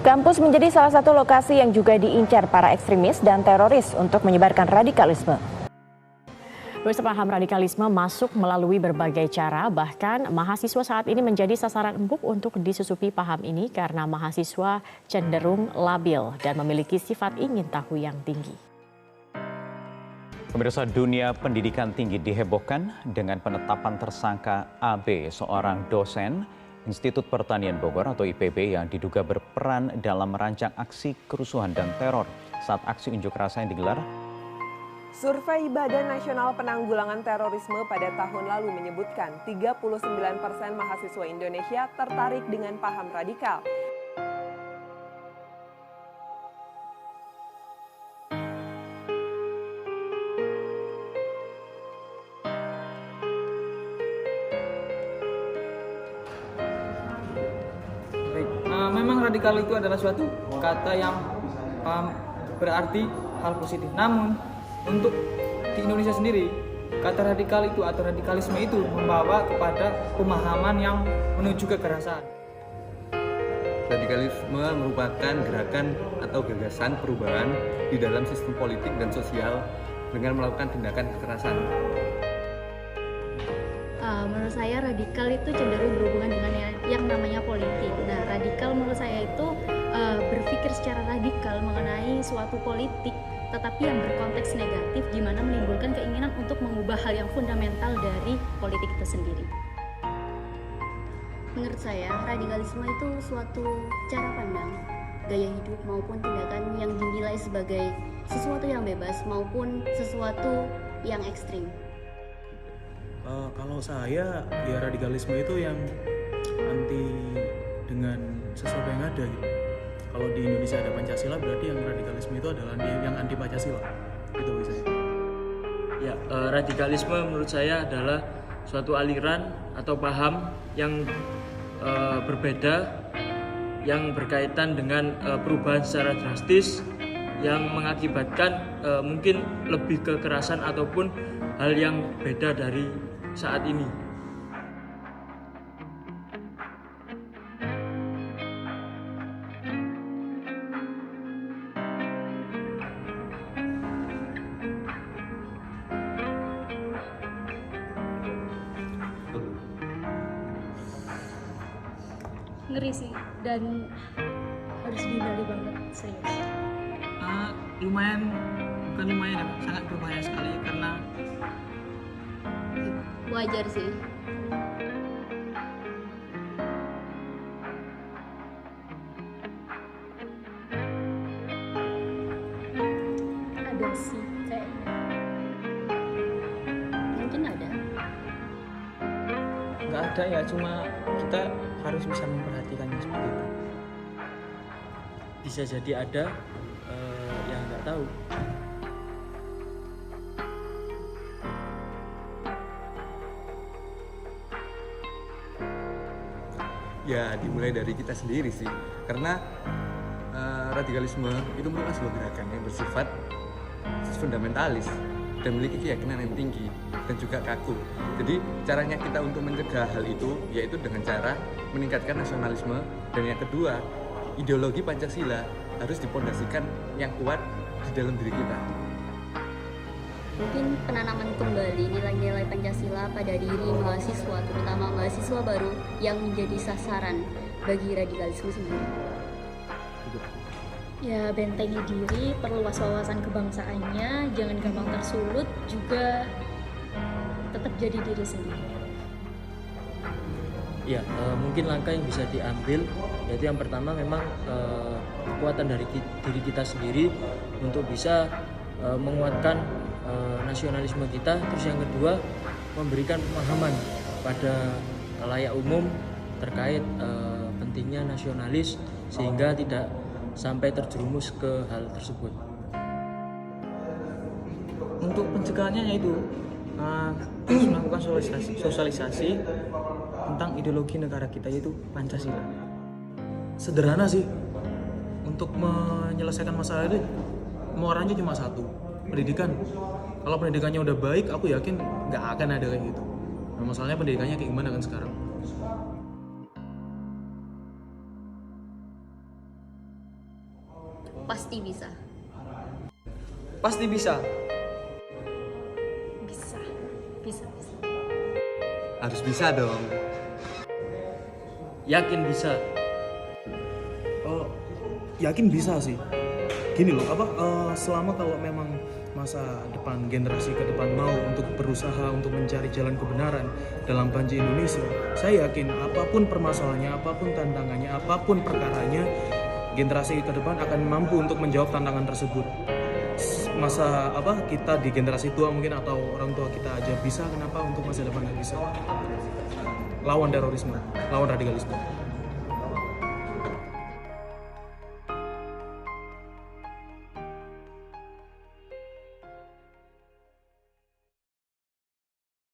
Kampus menjadi salah satu lokasi yang juga diincar para ekstremis dan teroris untuk menyebarkan radikalisme. Paham radikalisme masuk melalui berbagai cara, bahkan mahasiswa saat ini menjadi sasaran empuk untuk disusupi paham ini karena mahasiswa cenderung labil dan memiliki sifat ingin tahu yang tinggi. Pemirsa, dunia pendidikan tinggi dihebohkan dengan penetapan tersangka AB, seorang dosen Institut Pertanian Bogor atau IPB yang diduga berperan dalam merancang aksi kerusuhan dan teror saat aksi unjuk rasa yang digelar. Survei Badan Nasional Penanggulangan Terorisme pada tahun lalu menyebutkan 39% mahasiswa Indonesia tertarik dengan paham radikal. Memang radikal itu adalah suatu kata yang berarti hal positif. Namun untuk di Indonesia sendiri, kata radikal itu atau radikalisme itu membawa kepada pemahaman yang menuju kekerasan. Radikalisme merupakan gerakan atau gagasan perubahan di dalam sistem politik dan sosial dengan melakukan tindakan kekerasan. Menurut saya radikal itu cenderung berhubungan dengan yang namanya politik. Nah, radikal menurut saya itu berpikir secara radikal mengenai suatu politik, tetapi yang berkonteks negatif, di mana menimbulkan keinginan untuk mengubah hal yang fundamental dari politik itu sendiri. Menurut saya, radikalisme itu suatu cara pandang, gaya hidup maupun tindakan yang dinilai sebagai sesuatu yang bebas maupun sesuatu yang ekstrim. Kalau saya, ya radikalisme itu yang anti dengan sesuatu yang ada gitu. Kalau di Indonesia ada Pancasila, berarti yang radikalisme itu adalah yang anti Pancasila. Itu bisa. Ya, radikalisme menurut saya adalah suatu aliran atau paham yang berbeda, yang berkaitan dengan perubahan secara drastis, yang mengakibatkan mungkin lebih kekerasan ataupun hal yang beda dari saat ini. Ngeri sih, dan harus dihindari banget, serius. Bukan lumayan ya, sangat berbahaya sekali karena Wajar sih. Ada sih kayaknya. Mungkin ada. nggak ada ya, cuma kita harus bisa memperhatikannya seperti itu. Bisa jadi ada yang nggak tahu. Ya dimulai dari kita sendiri sih, karena radikalisme itu merupakan sebuah gerakan yang bersifat fundamentalis dan memiliki keyakinan yang tinggi dan juga kaku. Jadi caranya kita untuk mencegah hal itu yaitu dengan cara meningkatkan nasionalisme, dan yang kedua, ideologi Pancasila harus dipondasikan yang kuat di dalam diri kita. Mungkin penanaman kembali nilai-nilai Pancasila pada diri mahasiswa, terutama mahasiswa baru yang menjadi sasaran bagi radikalisme sendiri. Ya, bentengi diri, perluas wawasan kebangsaannya, jangan gampang tersulut, juga tetap jadi diri sendiri. Ya, mungkin langkah yang bisa diambil yaitu yang pertama memang kekuatan dari diri kita sendiri untuk bisa menguatkan nasionalisme kita. Terus yang kedua, memberikan pemahaman pada khalayak umum terkait pentingnya nasionalis sehingga tidak sampai terjerumus ke hal tersebut. Untuk pencegahannya yaitu harus melakukan sosialisasi tentang ideologi negara kita, yaitu Pancasila. Sederhana sih, untuk menyelesaikan masalah itu muaranya cuma satu, pendidikan. Kalau pendidikannya udah baik, aku yakin nggak akan ada kayak gitu. Nah, masalahnya pendidikannya kayak gimana kan sekarang. pasti bisa. Pasti bisa. Bisa. Harus bisa dong. Yakin bisa. Yakin bisa sih. Gini loh, selama kalau memang masa depan, generasi ke depan mau untuk berusaha untuk mencari jalan kebenaran dalam bangsa Indonesia, saya yakin apapun permasalahannya, apapun tantangannya, apapun perkaranya, generasi ke depan akan mampu untuk menjawab tantangan tersebut. Kita di generasi tua mungkin atau orang tua kita aja bisa, kenapa untuk masa depan nggak bisa? Lawan terorisme, lawan radikalisme.